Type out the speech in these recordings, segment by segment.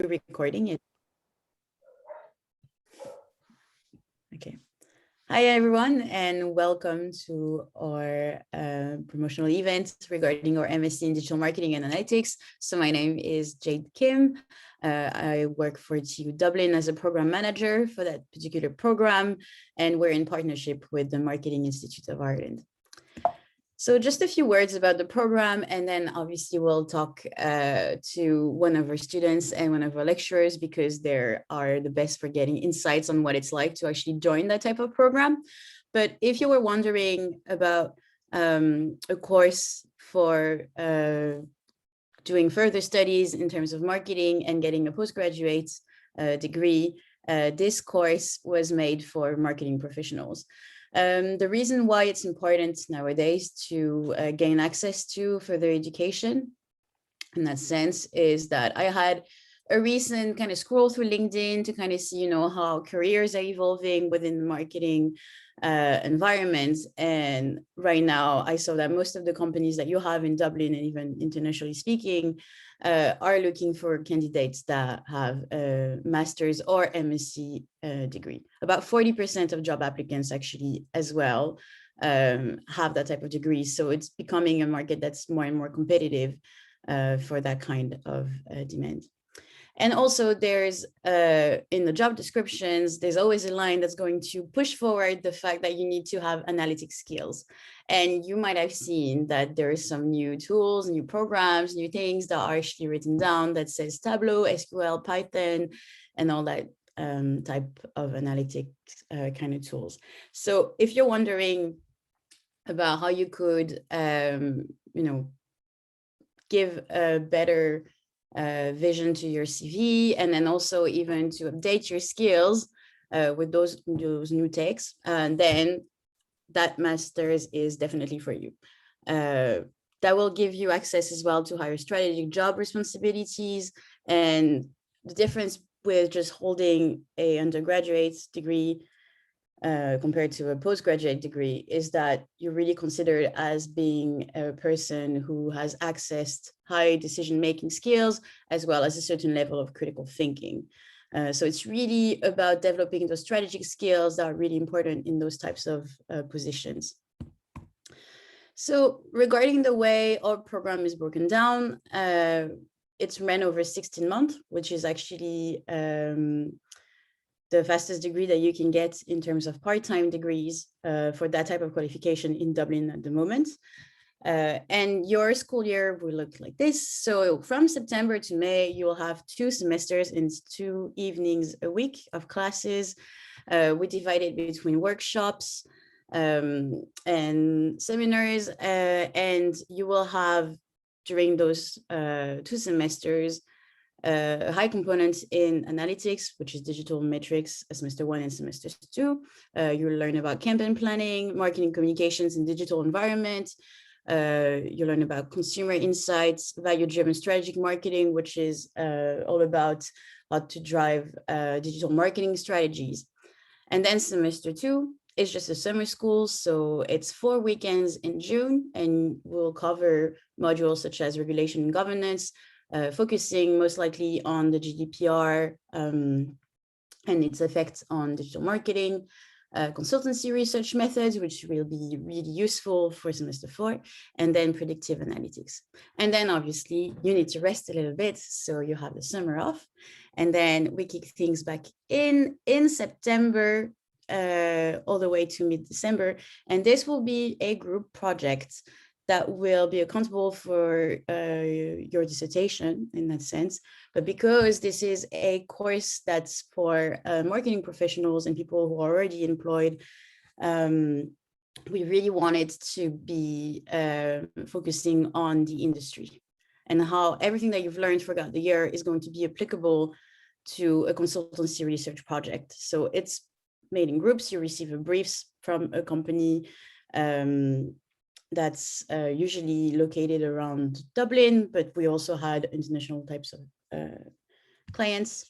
Recording it. Okay. Hi, everyone, and welcome to our promotional event regarding our MSc in Digital Marketing and Analytics. So my name is Jade Kim. I work for TU Dublin as a program manager for that particular program, and we're in partnership with the Marketing Institute of Ireland. So just a few words about the program, and then obviously we'll talk to one of our students and one of our lecturers, because they are the best for getting insights on what it's like to actually join that type of program. But if you were wondering about a course for doing further studies in terms of marketing and getting a postgraduate degree, this course was made for marketing professionals. The reason why it's important nowadays to gain access to further education in that sense is that I had a recent kind of scroll through LinkedIn to kind of see, how careers are evolving within the marketing environment. And right now I saw that most of the companies that you have in Dublin, and even internationally speaking, are looking for candidates that have a master's or MSc degree. About 40% of job applicants actually as well have that type of degree. So it's becoming a market that's more and more competitive for that kind of demand. And also there's, in the job descriptions, there's always a line that's going to push forward the fact that you need to have analytic skills. And you might have seen that there are some new tools, new programs, new things that are actually written down that says Tableau, SQL, Python, and all that type of analytic kind of tools. So if you're wondering about how you could, give a better vision to your CV, and then also even to update your skills with those new techs, and then that master's is definitely for you. That will give you access as well to higher strategic job responsibilities. And the difference with just holding a undergraduate degree compared to a postgraduate degree is that you're really considered as being a person who has accessed high decision-making skills, as well as a certain level of critical thinking. So it's really about developing those strategic skills that are really important in those types of positions. So regarding the way our program is broken down, it's ran over 16 months, which is actually the fastest degree that you can get in terms of part-time degrees for that type of qualification in Dublin at the moment. And your school year will look like this. So from September to May, you will have 2 semesters and 2 evenings a week of classes. We divide it between workshops and seminars, and you will have, during those 2 semesters, a high component in analytics, which is digital metrics, semester 1 and semester 2. You'll learn about campaign planning, marketing communications in digital environment. You learn about consumer insights, value-driven strategic marketing, which is all about how to drive digital marketing strategies. And then semester 2 is just a summer school. So it's 4 weekends in June, and we'll cover modules such as regulation and governance, focusing most likely on the GDPR and its effects on digital marketing, consultancy research methods, which will be really useful for semester 4, and then predictive analytics. And then obviously you need to rest a little bit, so you have the summer off. And then we kick things back in September all the way to mid-December. And this will be a group project that will be accountable for your dissertation in that sense. But because this is a course that's for marketing professionals and people who are already employed, we really wanted to be focusing on the industry and how everything that you've learned throughout the year is going to be applicable to a consultancy research project. So it's made in groups. You receive a briefs from a company that's usually located around Dublin, but we also had international types of clients.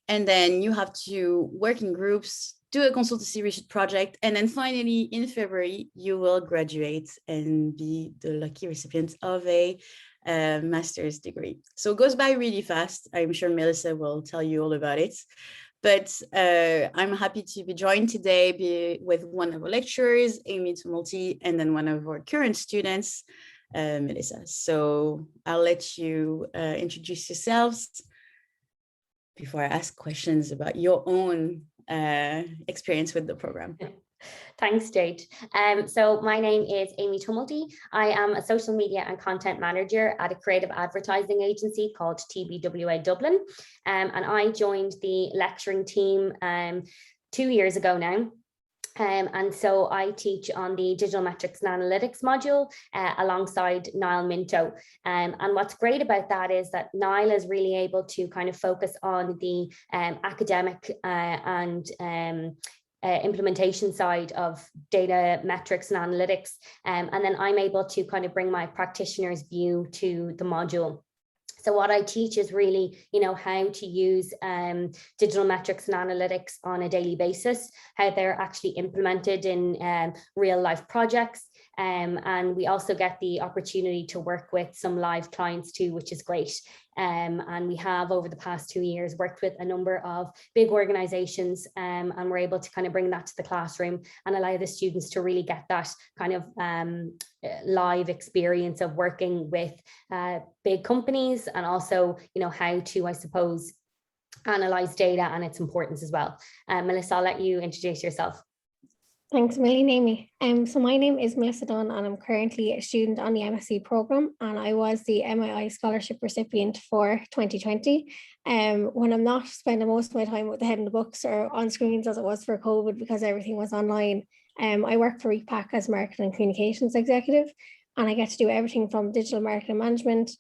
And then you have to work in groups do a consultancy research project, and then finally in February, you will graduate and be the lucky recipient of a master's degree. So it goes by really fast. I'm sure Melissa will tell you all about it. But I'm happy to be joined today with one of our lecturers, Amy Tumelty, and then one of our current students, Melissa. So I'll let you introduce yourselves before I ask questions about your own experience with the program. Thanks, Jade. So my name is Amy Tumelty. I am a social media and content manager at a creative advertising agency called TWBA Dublin. And I joined the lecturing team 2 years ago now. And so I teach on the digital metrics and analytics module alongside Niall Minto. And what's great about that is that Niall is really able to kind of focus on the academic and implementation side of data metrics and analytics. And then I'm able to kind of bring my practitioner's view to the module. So what I teach is really, how to use digital metrics and analytics on a daily basis, how they're actually implemented in real life projects. And we also get the opportunity to work with some live clients too, which is great. And we have over the past 2 years worked with a number of big organizations, and we're able to kind of bring that to the classroom and allow the students to really get that kind of live experience of working with big companies, and also, how to, I suppose, analyze data and its importance as well. Melissa, I'll let you introduce yourself. Thanks a million, Amy. So my name is Melissa Dunne, and I'm currently a student on the MSc programme, and I was the MII scholarship recipient for 2020. When I'm not spending most of my time with the head in the books or on screens as it was for COVID because everything was online, I work for Repak as marketing and communications executive, and I get to do everything from digital marketing management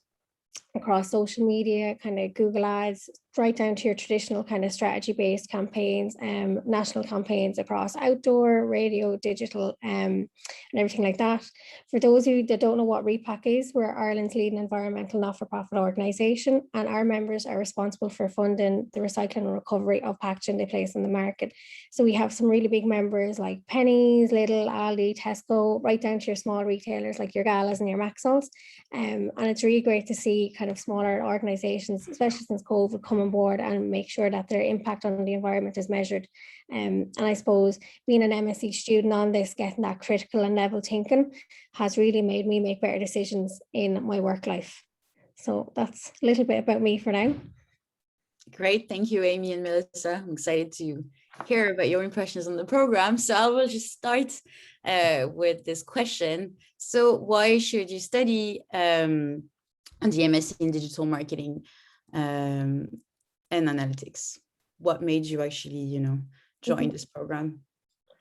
across social media, kind of Google ads, right down to your traditional kind of strategy-based campaigns, national campaigns across outdoor, radio, digital, and everything like that. For those of you that don't know what Repak is, we're Ireland's leading environmental not-for-profit organisation, and our members are responsible for funding the recycling and recovery of packaging they place in the market. So we have some really big members like Pennies, Lidl, Aldi, Tesco, right down to your small retailers like your Galas and your Maxalls. And it's really great to see kind of smaller organisations, especially since COVID, come on board and make sure that their impact on the environment is measured. And I suppose being an MSc student on this, getting that critical and level thinking has really made me make better decisions in my work life. So that's a little bit about me for now. Great, thank you, Amy and Melissa. I'm excited to hear about your impressions on the program. So I will just start with this question. So why should you study on the MSc in digital marketing and analytics? What made you actually, join this program?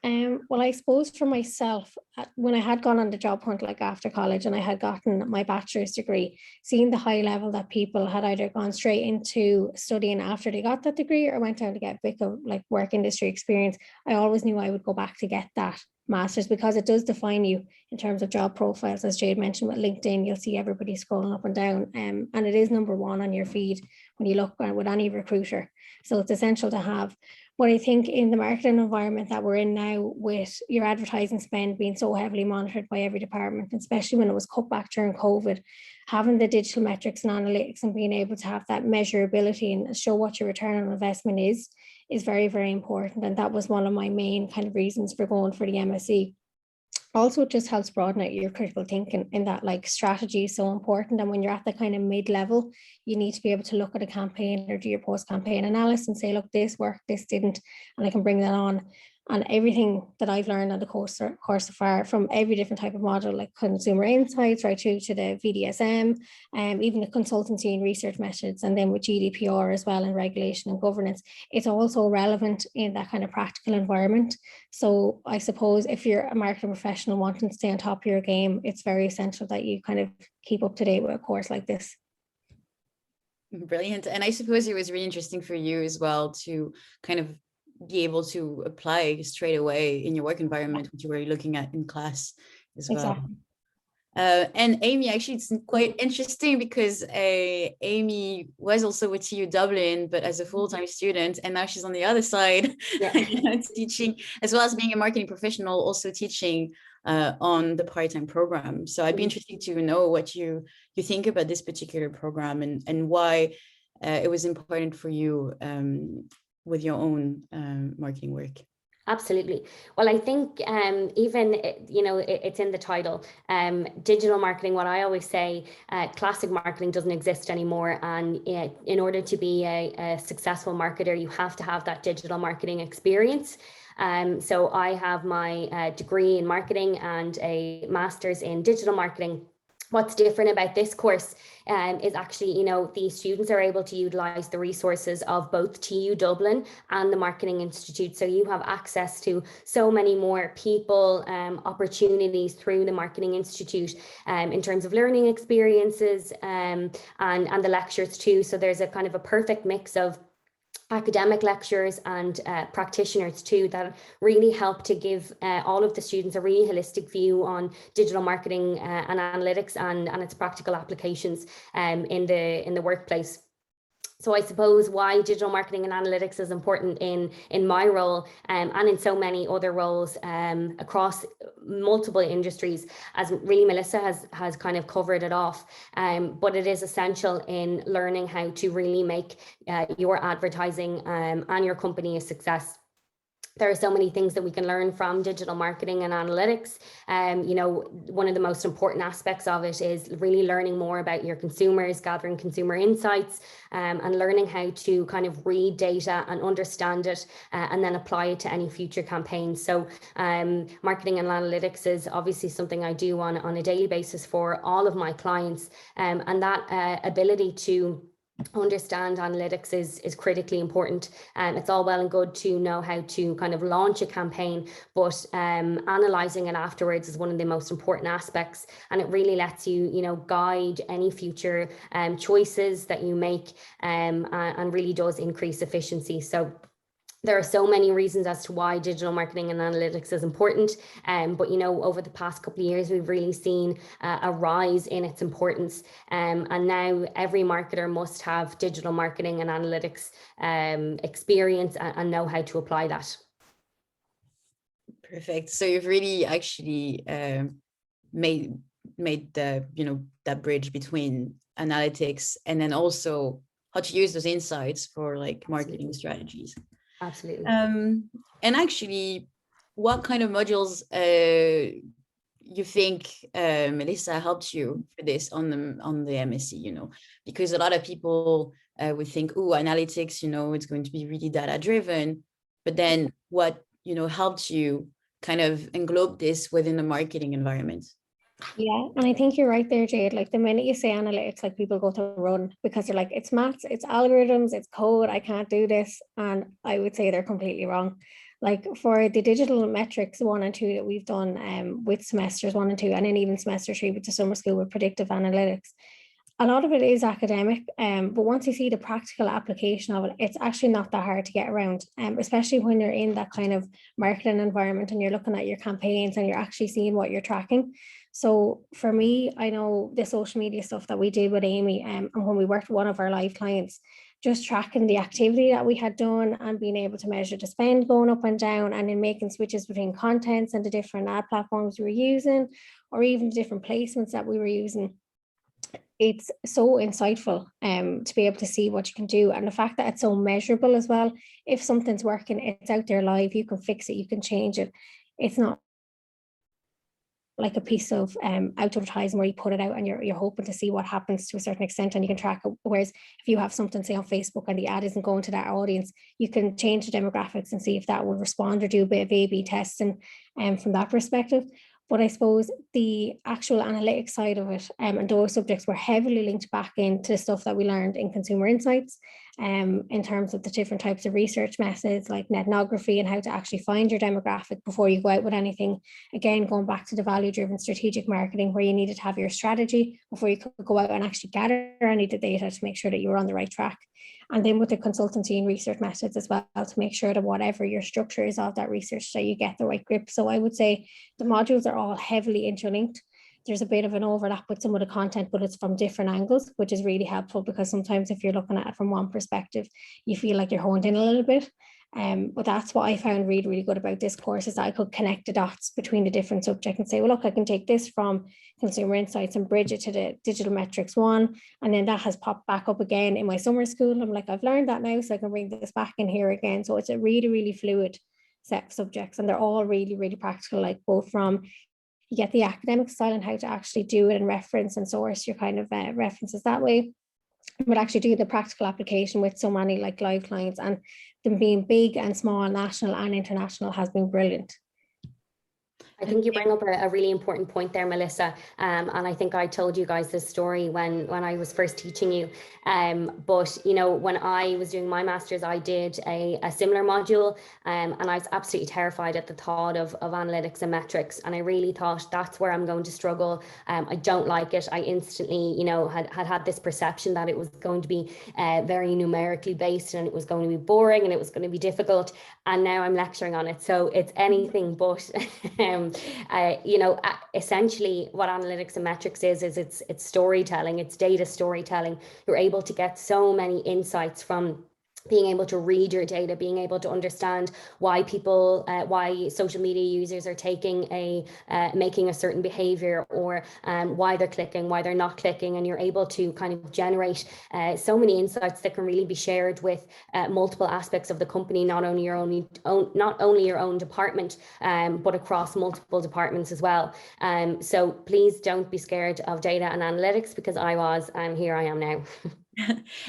Well, I suppose for myself, when I had gone on the job hunt, like after college, and I had gotten my bachelor's degree, seeing the high level that people had either gone straight into studying after they got that degree or went down to get a bit of like work industry experience, I always knew I would go back to get that master's, because it does define you in terms of job profiles. As Jade mentioned with LinkedIn, you'll see everybody scrolling up and down, and it is number one on your feed when you look with any recruiter. So it's essential to have. But I think in the marketing environment that we're in now, with your advertising spend being so heavily monitored by every department, especially when it was cut back during COVID, having the digital metrics and analytics and being able to have that measurability and show what your return on investment is very, very important. And that was one of my main kind of reasons for going for the MSc. Also, it just helps broaden out your critical thinking in that, like, strategy is so important. And when you're at the kind of mid-level, you need to be able to look at a campaign or do your post-campaign analysis and say, look, this worked, this didn't, and I can bring that on. And everything that I've learned on the course so far, from every different type of model, like consumer insights, right through to the VDSM, even the consultancy and research methods, and then with GDPR as well, and regulation and governance, it's also relevant in that kind of practical environment. So I suppose if you're a marketing professional wanting to stay on top of your game, it's very essential that you kind of keep up to date with a course like this. Brilliant. And I suppose it was really interesting for you as well to kind of be able to apply straight away in your work environment, what you were looking at in class as well. And Amy, actually, it's quite interesting because Amy was also with TU Dublin, but as a full-time student, and now she's on the other side, teaching, as well as being a marketing professional, also teaching on the part-time program. So I'd be interested to know what you think about this particular program and why it was important for you with your own marketing work. Absolutely. Well, I think even, it's in the title, digital marketing. What I always say, classic marketing doesn't exist anymore. And in order to be a successful marketer, you have to have that digital marketing experience. So I have my degree in marketing and a master's in digital marketing. What's different about this course is actually, the students are able to utilize the resources of both TU Dublin and the Marketing Institute. So you have access to so many more people, opportunities through the Marketing Institute in terms of learning experiences and the lectures too. So there's a kind of a perfect mix of academic lectures and practitioners too that really help to give all of the students a really holistic view on digital marketing and analytics and its practical applications in the workplace. So I suppose why digital marketing and analytics is important in my role and in so many other roles across multiple industries, as really Melissa has kind of covered it off. But it is essential in learning how to really make your advertising and your company a success. There are so many things that we can learn from digital marketing and analytics. One of the most important aspects of it is really learning more about your consumers, gathering consumer insights, and learning how to kind of read data and understand it and then apply it to any future campaigns. So marketing and analytics is obviously something I do on a daily basis for all of my clients. And that ability to understand analytics is critically important. And it's all well and good to know how to kind of launch a campaign, but analyzing it afterwards is one of the most important aspects, and it really lets you guide any future choices that you make and really does increase efficiency. So there are so many reasons as to why digital marketing and analytics is important. But, over the past couple of years, we've really seen a rise in its importance. And now every marketer must have digital marketing and analytics experience and know how to apply that. Perfect. So you've really actually made the, that bridge between analytics and then also how to use those insights for like marketing strategies. Absolutely. And actually, what kind of modules you think Melissa helped you for this on the MSc? Because a lot of people would think, oh, analytics, it's going to be really data driven, but then what helped you kind of englobe this within the marketing environment? Yeah, and I think you're right there, Jade. Like the minute you say analytics, like people go to run because they're like, it's maths, it's algorithms, it's code, I can't do this. And I would say they're completely wrong. Like for the digital metrics 1 and 2 that we've done with semesters 1 and 2, and then even semester 3 with the summer school with predictive analytics, a lot of it is academic, but once you see the practical application of it, it's actually not that hard to get around, especially when you're in that kind of marketing environment and you're looking at your campaigns and you're actually seeing what you're tracking. So for me, I know the social media stuff that we did with Amy and when we worked with one of our live clients, just tracking the activity that we had done and being able to measure the spend going up and down, and then making switches between contents and the different ad platforms we were using, or even the different placements that we were using. It's so insightful to be able to see what you can do. And the fact that it's so measurable as well. If something's working, it's out there live, you can fix it, you can change it. It's not like a piece of advertising where you put it out and you're hoping to see what happens to a certain extent and you can track it. Whereas if you have something, say on Facebook, and the ad isn't going to that audience, you can change the demographics and see if that will respond or do a bit of A/B testing from that perspective. But I suppose the actual analytics side of it and those subjects were heavily linked back into the stuff that we learned in consumer insights in terms of the different types of research methods like ethnography and how to actually find your demographic before you go out with anything. Again, going back to the value-driven strategic marketing where you needed to have your strategy before you could go out and actually gather any of the data to make sure that you were on the right track. And then with the consultancy and research methods as well to make sure that whatever your structure is of that research that you get the right grip. So I would say the modules are all heavily interlinked. there's a bit of an overlap with some of the content, but it's from different angles, which is really helpful, because sometimes if you're looking at it from one perspective, you feel like you're honed in a little bit. But that's what I found really, really good about this course, is that I could connect the dots between the different subjects and say, well, look, I can take this from consumer insights and bridge it to the digital metrics one. And then that has popped back up again in my summer school. I'm like, I've learned that now, so I can bring this back in here again. So it's a really, really fluid set of subjects, and they're all really, really practical, like both from, you get the academic style and how to actually do it and reference and source your kind of references that way, but actually do the practical application with so many like live clients, and them being big and small, national and international, has been brilliant. I think you bring up a really important point there, Melissa. And I think I told you guys this story when I was first teaching you. But, you know, when I was doing my master's, I did a similar module, and I was absolutely terrified at the thought of analytics and metrics. And I really thought, that's where I'm going to struggle. I don't like it. I instantly, you know, had this perception that it was going to be very numerically based, and it was going to be boring, and it was going to be difficult. And now I'm lecturing on it. So it's anything but. You know, essentially what analytics and metrics is it's storytelling, it's data storytelling. You're able to get so many insights from being able to read your data, being able to understand why people, why social media users are making a certain behavior, or why they're clicking, why they're not clicking, and you're able to kind of generate so many insights that can really be shared with multiple aspects of the company, not only your own department, but across multiple departments as well. So please don't be scared of data and analytics, because I was, and here I am now.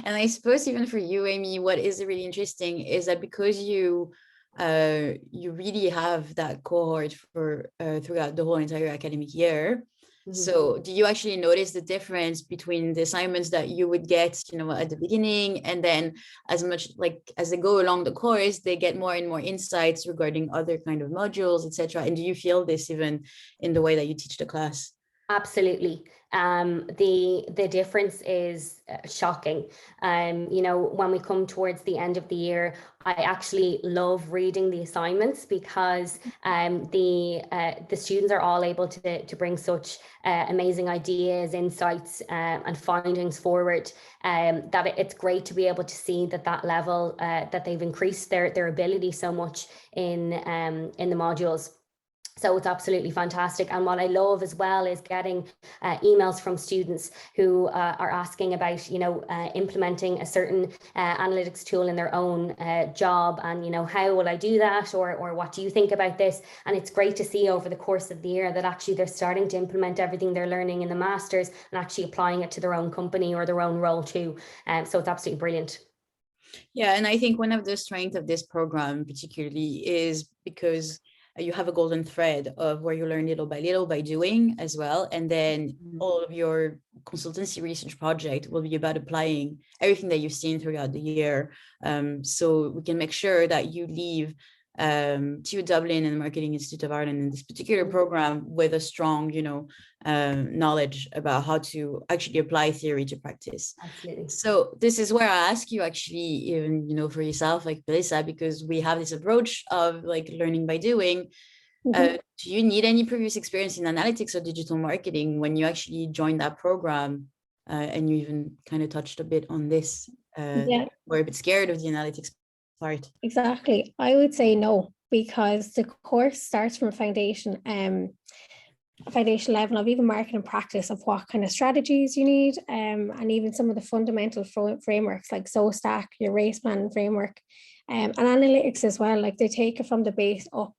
And I suppose even for you, Amy, what is really interesting is that because you really have that cohort for throughout the whole entire academic year. Mm-hmm. So do you actually notice the difference between the assignments that you would get, you know, at the beginning, and then as they go along the course, they get more and more insights regarding other kind of modules, etc.? And do you feel this even in the way that you teach the class? Absolutely. The difference is shocking. You know, when we come towards the end of the year, I actually love reading the assignments, because the students are all able to bring such amazing ideas, insights, and findings forward, that it's great to be able to see that level, that they've increased their ability so much in the modules. So it's absolutely fantastic. And what I love as well is getting emails from students who are asking about, you know, implementing a certain analytics tool in their own job, and, you know, how will I do that, or what do you think about this? And it's great to see over the course of the year that actually they're starting to implement everything they're learning in the masters and actually applying it to their own company or their own role too. So it's absolutely brilliant. Yeah, and I think one of the strengths of this program particularly is because you have a golden thread of where you learn little by doing as well. And then all of your consultancy research project will be about applying everything that you've seen throughout the year. So we can make sure that you leave TU Dublin and the Marketing Institute of Ireland in this particular program with a strong, you know, knowledge about how to actually apply theory to practice. Absolutely. So this is where I ask you actually, even, you know, for yourself, like Melissa, because we have this approach of like learning by doing. Mm-hmm. Do you need any previous experience in analytics or digital marketing when you actually joined that program? And you even kind of touched a bit on this. Yeah. We're a bit scared of the analytics part. Exactly. I would say no, because the course starts from a foundation level of even marketing practice of what kind of strategies you need, and even some of the fundamental frameworks like SOSTAC, your race plan framework, and analytics as well. Like they take it from the base up,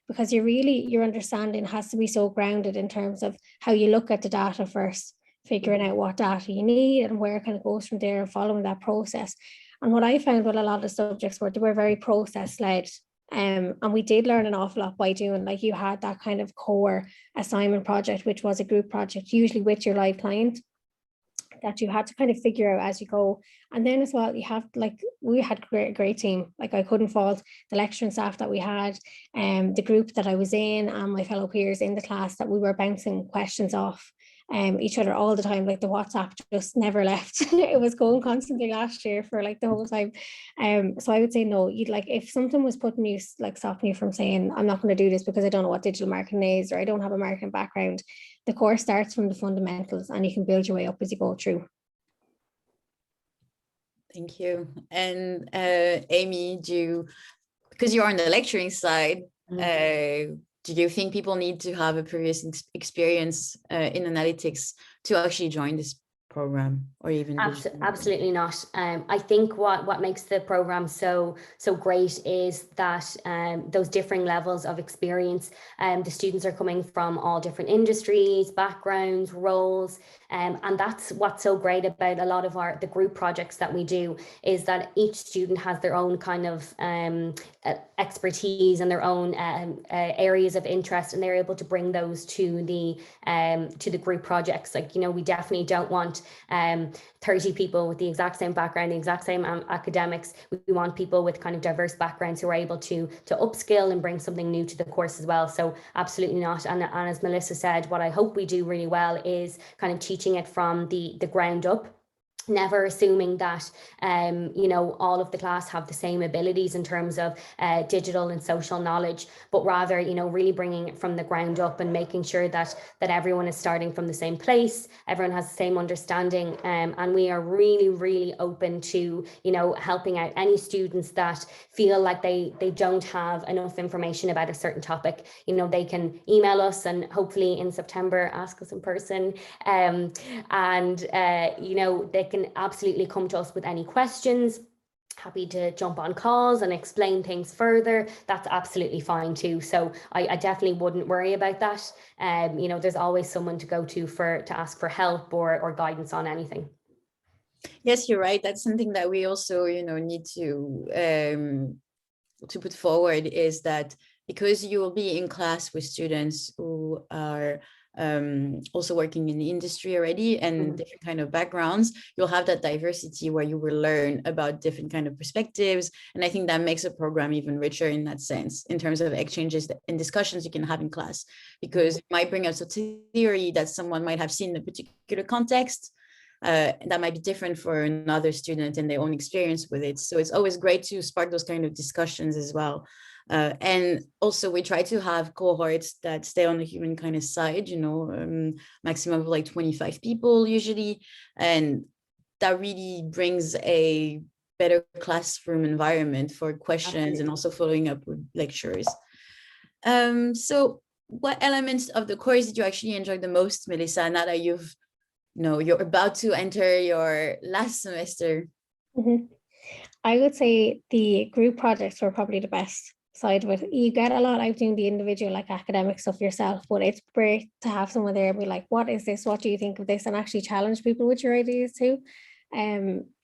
because your understanding has to be so grounded in terms of how you look at the data first, figuring out what data you need and where it kind of goes from there, and following that process. And what I found with a lot of subjects were they were very process led. And we did learn an awful lot by doing, like you had that kind of core assignment project, which was a group project, usually with your live client, that you had to kind of figure out as you go. And then as well, you have, like, we had a great team. Like I couldn't fault the lecturing staff that we had, the group that I was in, and my fellow peers in the class, that we were bouncing questions off each other all the time. Like the WhatsApp just never left. It was going constantly last year for like the whole time. So I would say no, you'd like, if something was putting you, like stopping you from saying, I'm not going to do this because I don't know what digital marketing is, or I don't have a marketing background, the course starts from the fundamentals and you can build your way up as you go through. Thank you. And Amy, because you're on the lecturing side, do you think people need to have a previous experience in analytics to actually join this program, or even absolutely not? I think what makes the program so great is that those differing levels of experience. The students are coming from all different industries, backgrounds, roles, and that's what's so great about a lot of the group projects that we do, is that each student has their own kind of expertise and their own areas of interest, and they're able to bring those to the group projects. Like, you know, we definitely don't want 30 people with the exact same background, the exact same academics. We want people with kind of diverse backgrounds who are able to upskill and bring something new to the course as well. So absolutely not. And as Melissa said, what I hope we do really well is kind of teaching it from the ground up. Never assuming that you know, all of the class have the same abilities in terms of digital and social knowledge, but rather, you know, really bringing it from the ground up and making sure that everyone is starting from the same place, everyone has the same understanding, and we are really open to, you know, helping out any students that feel like they don't have enough information about a certain topic. You know, they can email us, and hopefully in September ask us in person, and you know, they can absolutely come to us with any questions. Happy to jump on calls and explain things further. That's absolutely fine too. So I definitely wouldn't worry about that. You know, there's always someone to go to ask for help or guidance on anything. Yes, you're right. That's something that we also, you know, need to put forward, is that because you will be in class with students who are also working in the industry already and different kind of backgrounds, you'll have that diversity where you will learn about different kind of perspectives. And I think that makes a program even richer in that sense, in terms of exchanges and discussions you can have in class, because it might bring out a theory that someone might have seen in a particular context that might be different for another student and their own experience with it. So it's always great to spark those kind of discussions as well. And also we try to have cohorts that stay on the human kind of side, you know, maximum of like 25 people usually. And that really brings a better classroom environment for questions and also following up with lectures. So what elements of the course did you actually enjoy the most, Melissa, now that you're about to enter your last semester? I would say the group projects were probably the best side of it. You get a lot out doing the individual, like academic stuff yourself, but it's great to have someone there and be like, what is this? What do you think of this? And actually challenge people with your ideas too.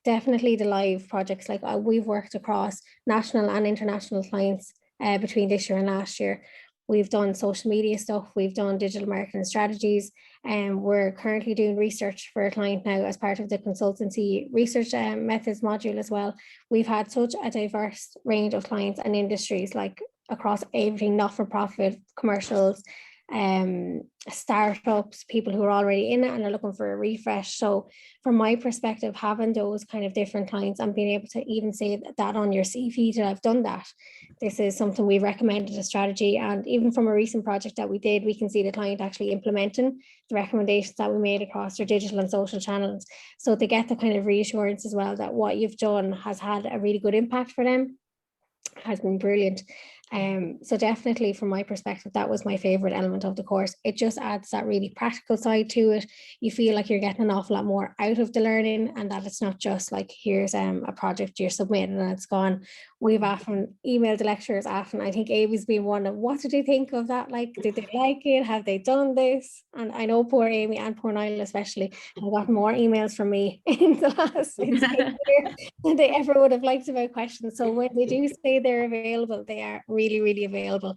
Definitely the live projects, like we've worked across national and international clients between this year and last year. We've done social media stuff, we've done digital marketing strategies, and we're currently doing research for a client now as part of the consultancy research methods module as well. We've had such a diverse range of clients and industries, like across everything, not-for-profit, commercials, startups, people who are already in it and are looking for a refresh. So from my perspective, having those kind of different clients and being able to even say that on your CV that I've done that, this is something we recommended a strategy. And even from a recent project that we did, we can see the client actually implementing the recommendations that we made across their digital and social channels. So they get the kind of reassurance as well that what you've done has had a really good impact for them, has been brilliant. So definitely from my perspective, that was my favorite element of the course. It just adds that really practical side to it. You feel like you're getting an awful lot more out of the learning, and that it's not just like, here's a project you're submitting and it's gone. We've often emailed the lecturers often. I think Amy's been one of, what did they think of that? Like, did they like it? Have they done this? And I know poor Amy and poor Niall especially have gotten more emails from me in the last year than they ever would have liked about questions. So when they do say they're available, they are really available,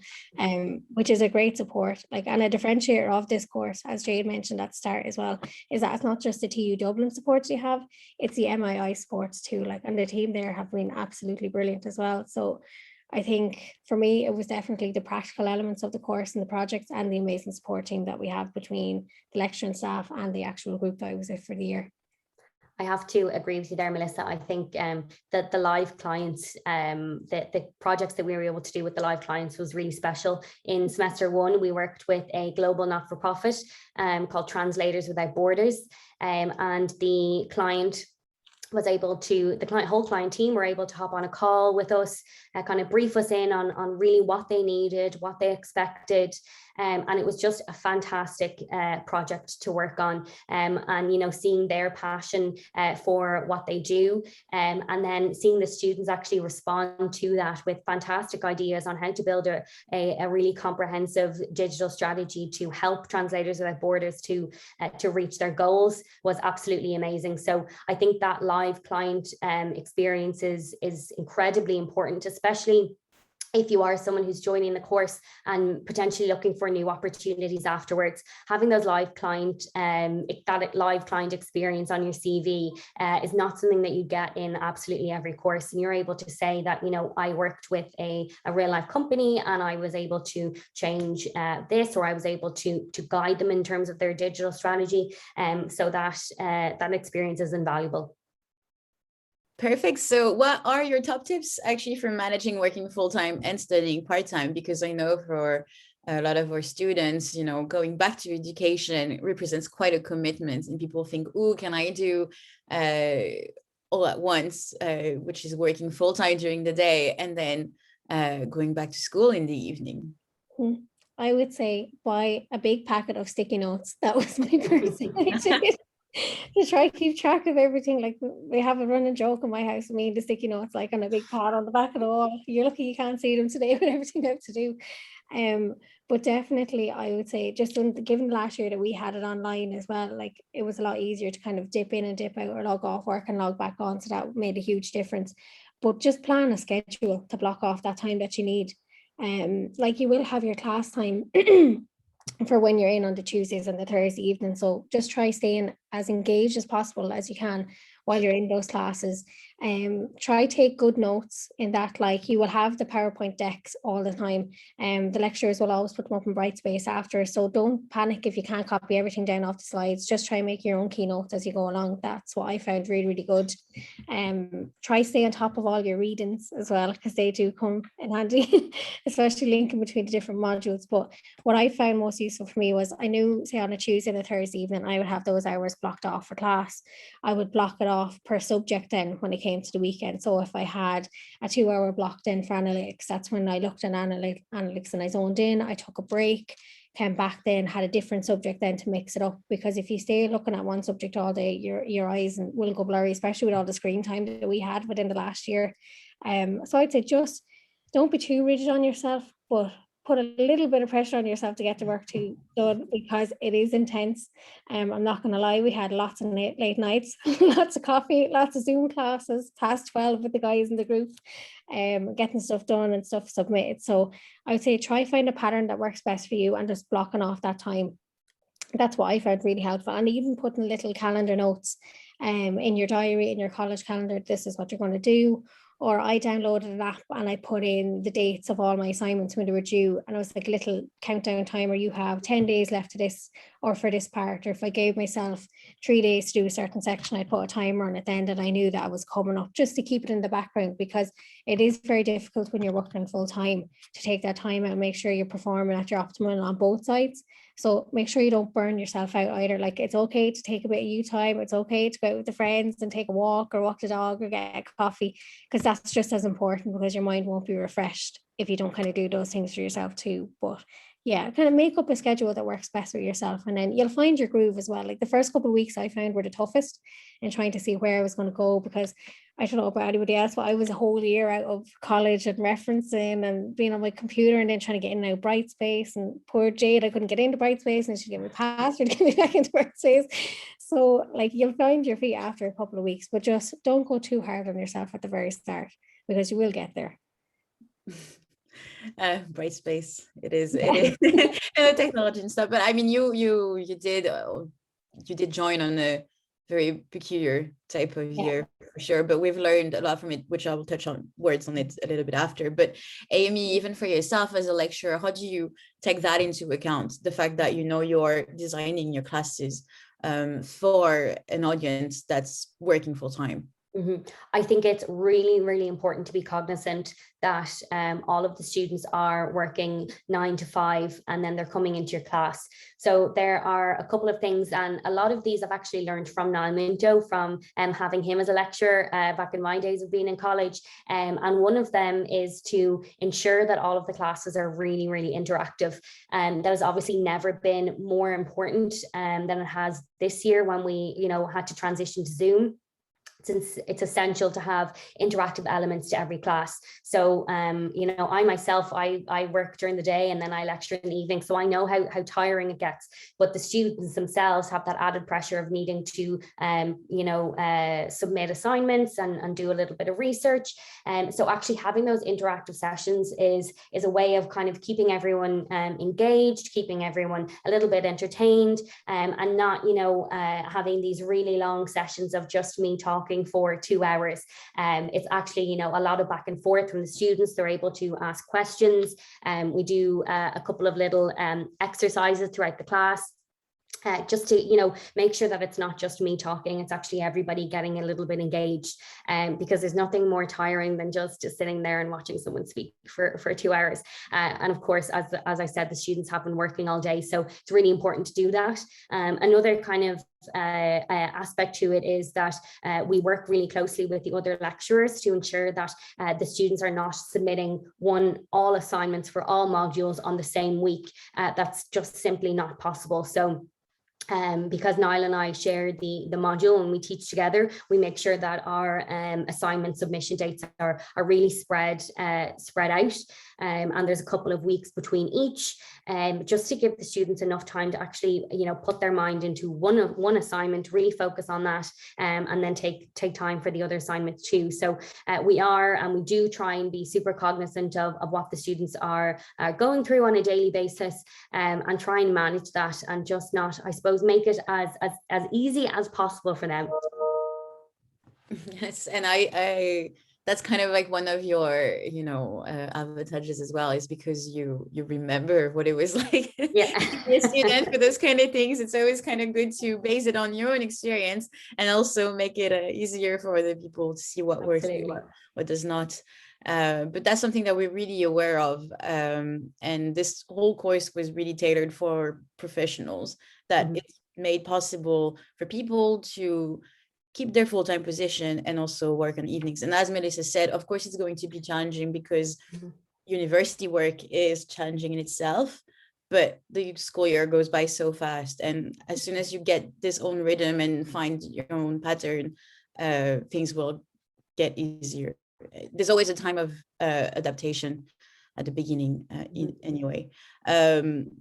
which is a great support. Like, and a differentiator of this course, as Jade mentioned at the start as well, is that it's not just the TU Dublin supports you have, it's the MII supports too. Like, and the team there have been absolutely brilliant as well. So I think for me, it was definitely the practical elements of the course and the projects and the amazing support team that we have between the lecturing staff and the actual group that I was with for the year. I have to agree with you there, Melissa. I think that the live clients, the projects that we were able to do with the live clients was really special. In semester 1, we worked with a global not-for-profit called Translators Without Borders, and the client was able to, whole client team were able to hop on a call with us, kind of brief us in on really what they needed, what they expected. And it was just a fantastic project to work on, and, you know, seeing their passion for what they do, and then seeing the students actually respond to that with fantastic ideas on how to build a really comprehensive digital strategy to help Translators Without Borders to reach their goals was absolutely amazing. So I think that live client experience is incredibly important, especially if you are someone who's joining the course and potentially looking for new opportunities afterwards. Having those live client, that live client experience on your CV is not something that you get in absolutely every course. And you're able to say that, you know, I worked with a real life company and I was able to change this, or I was able to guide them in terms of their digital strategy. So that experience is invaluable. Perfect. So what are your top tips actually for managing working full-time and studying part-time? Because I know for a lot of our students, you know, going back to education represents quite a commitment, and people think, oh, can I do all at once, which is working full-time during the day and then going back to school in the evening? I would say buy a big packet of sticky notes. That was my first thing I did. To try to keep track of everything. Like, we have a running joke in my house, me and the sticky notes, like on a big pad on the back of the wall. You're lucky you can't see them today with everything I have to do. But definitely I would say, just given the last year that we had it online as well, like it was a lot easier to kind of dip in and dip out, or log off work and log back on. So that made a huge difference. But just plan a schedule to block off that time that you need. Like, you will have your class time for when you're in on the Tuesdays and the Thursday evening. So just try staying as engaged as possible as you can while you're in those classes. Try take good notes in that, like, you will have the PowerPoint decks all the time. The lecturers will always put them up in Brightspace after. So don't panic if you can't copy everything down off the slides. Just try and make your own keynotes as you go along. That's what I found really, really good. Try stay on top of all your readings as well, because they do come in handy, especially linking between the different modules. But what I found most useful for me was, I knew, say on a Tuesday and a Thursday evening, I would have those hours blocked off for class. I would block it off per subject then when it came to the weekend. So if I had a 2-hour blocked in for analytics, that's when I looked at analytics and I zoned in. I took a break, came back, then had a different subject then to mix it up, because if you stay looking at one subject all day, your eyes will go blurry, especially with all the screen time that we had within the last year. So I'd say just don't be too rigid on yourself, but put a little bit of pressure on yourself to get the work done, because it is intense. I'm not going to lie, we had lots of late nights, lots of coffee, lots of Zoom classes past 12 with the guys in the group, getting stuff done and stuff submitted. So I would say try find a pattern that works best for you and just blocking off that time. That's what I found really helpful. And even putting little calendar notes in your diary, in your college calendar, this is what you're going to do. Or I downloaded an app and I put in the dates of all my assignments when they were due. And it was like a little countdown timer. You have 10 days left to this, or for this part. Or if I gave myself 3 days to do a certain section, I'd put a timer on it then that I knew that I was coming up, just to keep it in the background, because it is very difficult when you're working full time to take that time out and make sure you're performing at your optimal on both sides. So make sure you don't burn yourself out either. Like, it's okay to take a bit of you time. It's okay to go out with the friends and take a walk or walk the dog or get a coffee, because that's just as important, because your mind won't be refreshed if you don't kind of do those things for yourself too. But yeah, kind of make up a schedule that works best for yourself, and then you'll find your groove as well. Like, the first couple of weeks I found were the toughest in trying to see where I was going to go, because I don't know about anybody else, but I was a whole year out of college and referencing and being on my computer and then trying to get in and out Brightspace. And poor Jade, I couldn't get into Brightspace, and she gave me a password to get me back into Brightspace. So like, you'll find your feet after a couple of weeks, but just don't go too hard on yourself at the very start, because you will get there. Brightspace, it is and the technology and stuff. But I mean, you did join on very peculiar type of year for sure, but we've learned a lot from it, which I will touch on words on it a little bit after. But Amy, even for yourself as a lecturer, how do you take that into account? The fact that, you know, you're designing your classes for an audience that's working full time. I think it's really, really important to be cognizant that all of the students are working 9 to 5 and then they're coming into your class. So there are a couple of things, and a lot of these I've actually learned from Niall Minto, from having him as a lecturer back in my days of being in college. And one of them is to ensure that all of the classes are really, really interactive. And that has obviously never been more important than it has this year when we, you know, had to transition to Zoom. Since it's essential to have interactive elements to every class. So, you know, I myself, I work during the day and then I lecture in the evening. So I know how tiring it gets, but the students themselves have that added pressure of needing to, you know, submit assignments and do a little bit of research. So actually having those interactive sessions is a way of kind of keeping everyone engaged, keeping everyone a little bit entertained, and not, you know, having these really long sessions of just me talking for 2 hours. It's actually, you know, a lot of back and forth from the students. They're able to ask questions. We do a couple of little exercises throughout the class. Just to, you know, make sure that it's not just me talking, it's actually everybody getting a little bit engaged, because there's nothing more tiring than just sitting there and watching someone speak for 2 hours. And of course, as I said, the students have been working all day, so it's really important to do that. Another kind of aspect to it is that we work really closely with the other lecturers to ensure that the students are not submitting all assignments for all modules on the same week. That's just simply not possible. So because Niall and I share the module and we teach together, we make sure that our assignment submission dates are really spread out, and there's a couple of weeks between each, just to give the students enough time to actually, you know, put their mind into one assignment, really focus on that, and then take time for the other assignments too. So we do try and be super cognizant of what the students are going through on a daily basis, and try and manage that, and just not, I suppose, make it as easy as possible for them. Yes, and I that's kind of like one of your, you know, advantages as well, is because you remember what it was like to be a student for those kind of things. It's always kind of good to base it on your own experience and also make it easier for other people to see what works and what does not. But that's something that we're really aware of, and this whole course was really tailored for professionals, that it's made possible for people to keep their full-time position and also work on evenings. And as Melissa said, of course, it's going to be challenging because university work is challenging in itself, but the school year goes by so fast. And as soon as you get this own rhythm and find your own pattern, things will get easier. There's always a time of adaptation at the beginning anyway. And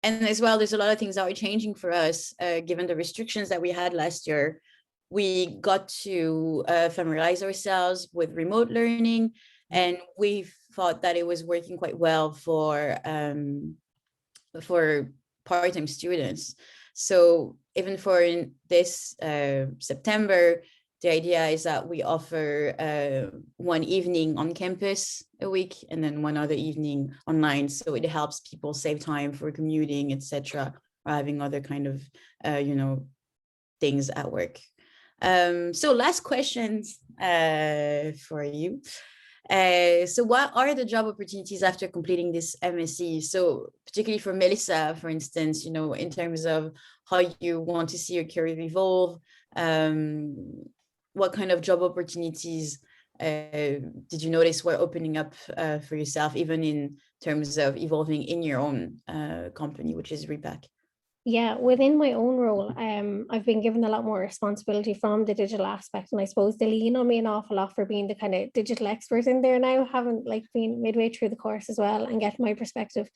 as well, there's a lot of things that are changing for us, given the restrictions that we had last year. We got to familiarize ourselves with remote learning, and we thought that it was working quite well for part-time students. So even for this September, the idea is that we offer one evening on campus a week and then one other evening online. So it helps people save time for commuting, etc., or having other kind of, you know, things at work. So last questions for you. So what are the job opportunities after completing this MSc? So particularly for Melissa, for instance, you know, in terms of how you want to see your career evolve, what kind of job opportunities did you notice were opening up for yourself, even in terms of evolving in your own company, which is Repak? Yeah, within my own role, I've been given a lot more responsibility from the digital aspect, and I suppose they lean on me an awful lot for being the kind of digital expert in there now, having like been midway through the course as well and get my perspective.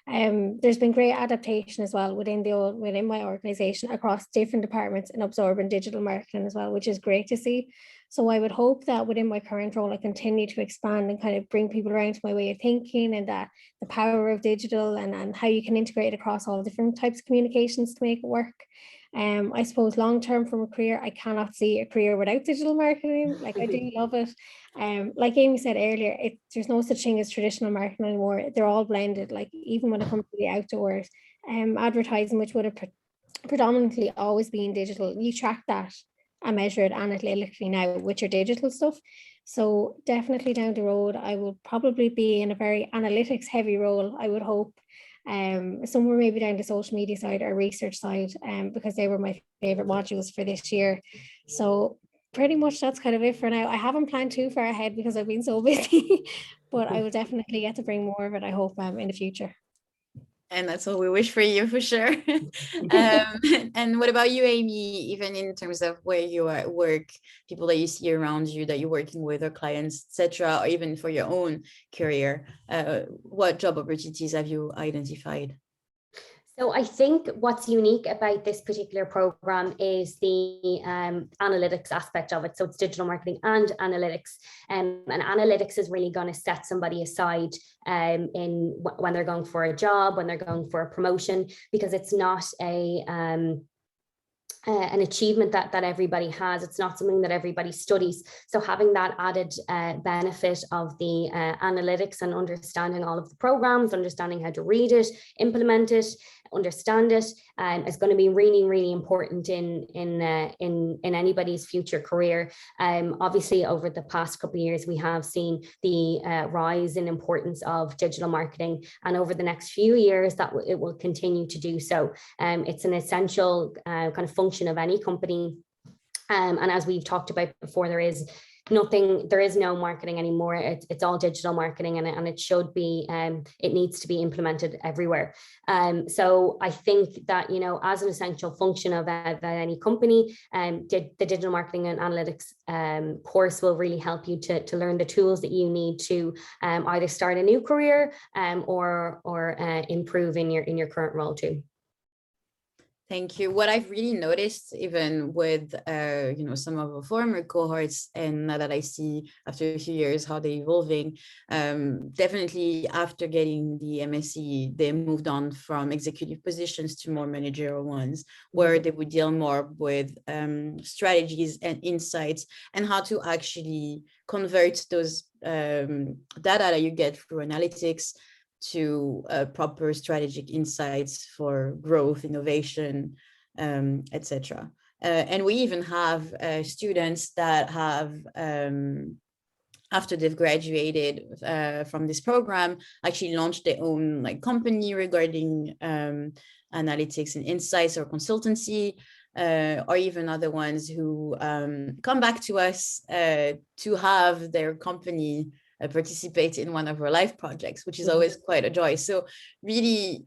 There's been great adaptation as well within my organization across different departments and absorbing digital marketing as well, which is great to see. So I would hope that within my current role, I continue to expand and kind of bring people around to my way of thinking, and that the power of digital and how you can integrate across all different types of communications to make it work. I suppose long-term from a career, I cannot see a career without digital marketing. Like I do love it. Like Amy said earlier, there's no such thing as traditional marketing anymore. They're all blended. Like even when it comes to the outdoors, advertising, which would have predominantly always been digital, you track that and measure it analytically now with your digital stuff. So definitely down the road, I will probably be in a very analytics heavy role, I would hope. Somewhere maybe down the social media side or research side, because they were my favorite modules for this year. So pretty much that's kind of it for now. I haven't planned too far ahead because I've been so busy, but I will definitely get to bring more of it, I hope, in the future. And that's what we wish for you, for sure. And what about you, Amy? Even in terms of where you are at work, people that you see around you that you're working with, or clients, etc., or even for your own career, what job opportunities have you identified? So I think what's unique about this particular program is the analytics aspect of it. So it's digital marketing and analytics. And analytics is really going to set somebody aside when they're going for a job, when they're going for a promotion, because it's not an achievement that everybody has. It's not something that everybody studies. So having that added benefit of the analytics and understanding all of the programs, understanding how to read it, implement it, understand it, is going to be really, really important in anybody's future career. Obviously, over the past couple of years, we have seen the rise in importance of digital marketing, and over the next few years, that it will continue to do so. It's an essential kind of function of any company. And as we've talked about before, there is no marketing anymore. It's all digital marketing, and it should be, it needs to be implemented everywhere. So I think that, as an essential function of any company, the digital marketing and analytics course will really help you to learn the tools that you need to either start a new career or improve in your current role too. Thank you. What I've really noticed, even with some of our former cohorts, and now that I see after a few years how they're evolving, definitely after getting the MSc, they moved on from executive positions to more managerial ones, where they would deal more with strategies and insights, and how to actually convert those data that you get through analytics to proper strategic insights for growth, innovation, etc. And we even have students that have, after they've graduated from this program, actually launched their own company regarding analytics and insights or consultancy, or even other ones who come back to us to have their company participate in one of our live projects, which is always quite a joy. So really,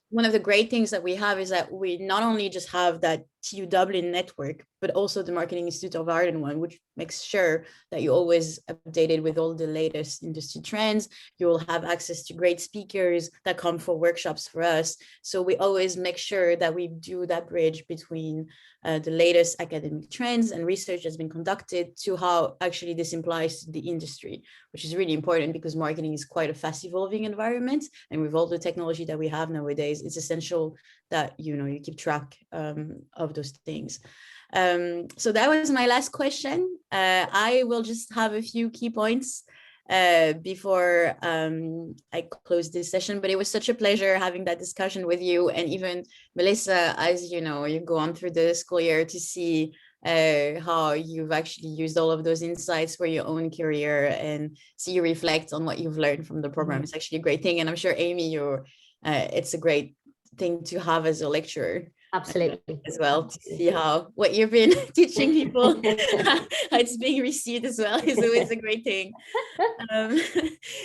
one of the great things that we have is that we not only just have that TU Dublin network, but also the Marketing Institute of Ireland one, which makes sure that you're always updated with all the latest industry trends. You'll have access to great speakers that come for workshops for us. So we always make sure that we do that bridge between the latest academic trends and research that's been conducted to how actually this implies to the industry, which is really important because marketing is quite a fast evolving environment. And with all the technology that we have nowadays, it's essential that you keep track of those things. So that was my last question. I will just have a few key points before I close this session, but it was such a pleasure having that discussion with you, and even Melissa, as you go on through the school year to see how you've actually used all of those insights for your own career and see you reflect on what you've learned from the program. It's actually a great thing, and I'm sure Amy, it's a great thing to have as a lecturer. Absolutely. As well, to see what you've been teaching people, how it's being received as well is always a great thing.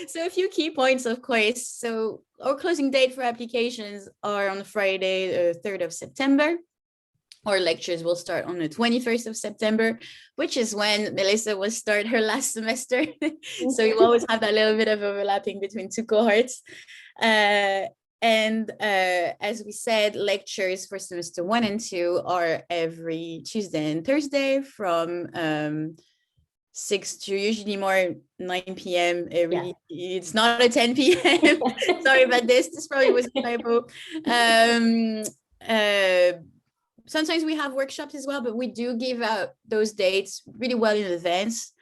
So a few key points, of course. So our closing date for applications are on Friday, 3rd of September. Our lectures will start on the 21st of September, which is when Melissa will start her last semester. So you always have that little bit of overlapping between two cohorts. And as we said, lectures for semester 1 and 2 are every Tuesday and Thursday from 6 to usually more 9 p.m. It's not a 10 p.m. Sorry about this. This probably was a typo. sometimes we have workshops as well, but we do give out those dates really well in advance.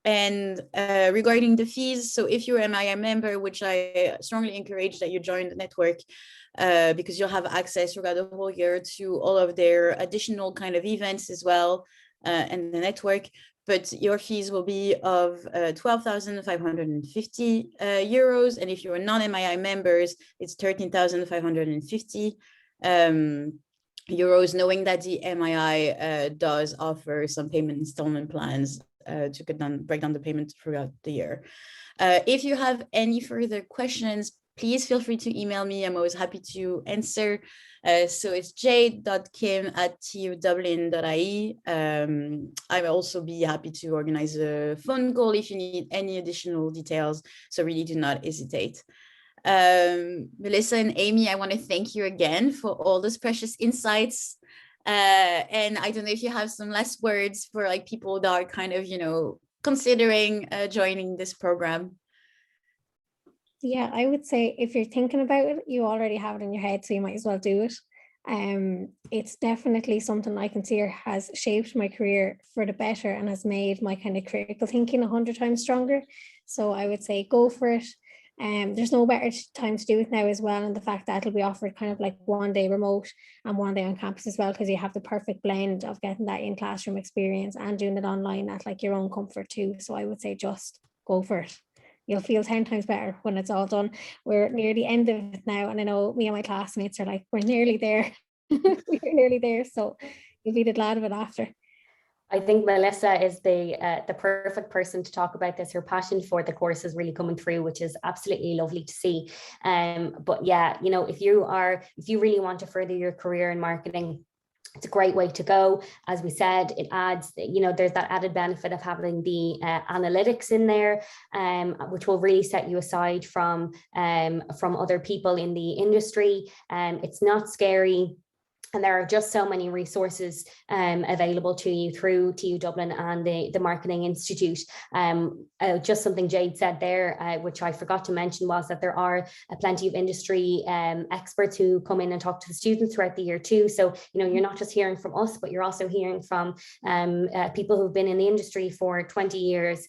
And regarding the fees, so if you're a MII member, which I strongly encourage that you join the network, because you'll have access throughout the whole year to all of their additional kind of events as well, and the network. But your fees will be of 12,550 euros. And if you're non-MII members, it's 13,550 euros, knowing that the MII does offer some payment installment plans to break down the payment throughout the year. If you have any further questions, please feel free to email me. I'm always happy to answer. So it's jade.kim@tudublin.ie. I will also be happy to organize a phone call if you need any additional details. So really do not hesitate. Melissa and Amy, I want to thank you again for all those precious insights. And I don't know if you have some last words for like people that are kind of, considering joining this program. Yeah, I would say if you're thinking about it, you already have it in your head, so you might as well do it. It's definitely something I can see has shaped my career for the better and has made my kind of critical thinking 100 times stronger. So I would say go for it. There's no better time to do it now as well, and the fact that it'll be offered kind of like one day remote and one day on campus as well, because you have the perfect blend of getting that in classroom experience and doing it online at like your own comfort too. So I would say just go for it. You'll feel 10 times better when it's all done. We're near the end of it now, and I know me and my classmates are like, we're nearly there. We're nearly there, so you'll be the glad of it after. I think Melissa is the perfect person to talk about this. Her passion for the course is really coming through, which is absolutely lovely to see. But yeah, if you really want to further your career in marketing, it's a great way to go. As we said, it adds, there's that added benefit of having the analytics in there, which will really set you aside from other people in the industry. It's not scary. And there are just so many resources available to you through TU Dublin and the Marketing Institute. Just something Jade said there, which I forgot to mention, was that there are plenty of industry experts who come in and talk to the students throughout the year too. So, you're not just hearing from us, but you're also hearing from people who've been in the industry for 20 years,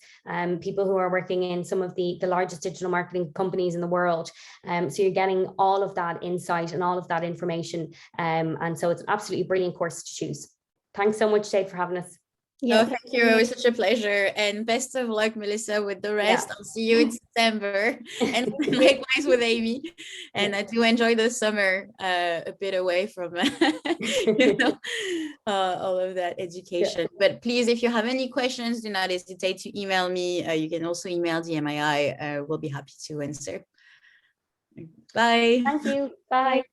people who are working in some of the largest digital marketing companies in the world. So you're getting all of that insight and all of that information. And so it's an absolutely brilliant course to choose. Thanks so much, Jade, for having us. Yeah, thank you. It was such a pleasure. And best of luck, Melissa, with the rest. Yeah. I'll see you in September. And likewise with Amy. And I do enjoy the summer a bit away from all of that education. Yeah. But please, if you have any questions, do not hesitate to email me. You can also email the MII. We'll be happy to answer. Bye. Thank you. Bye.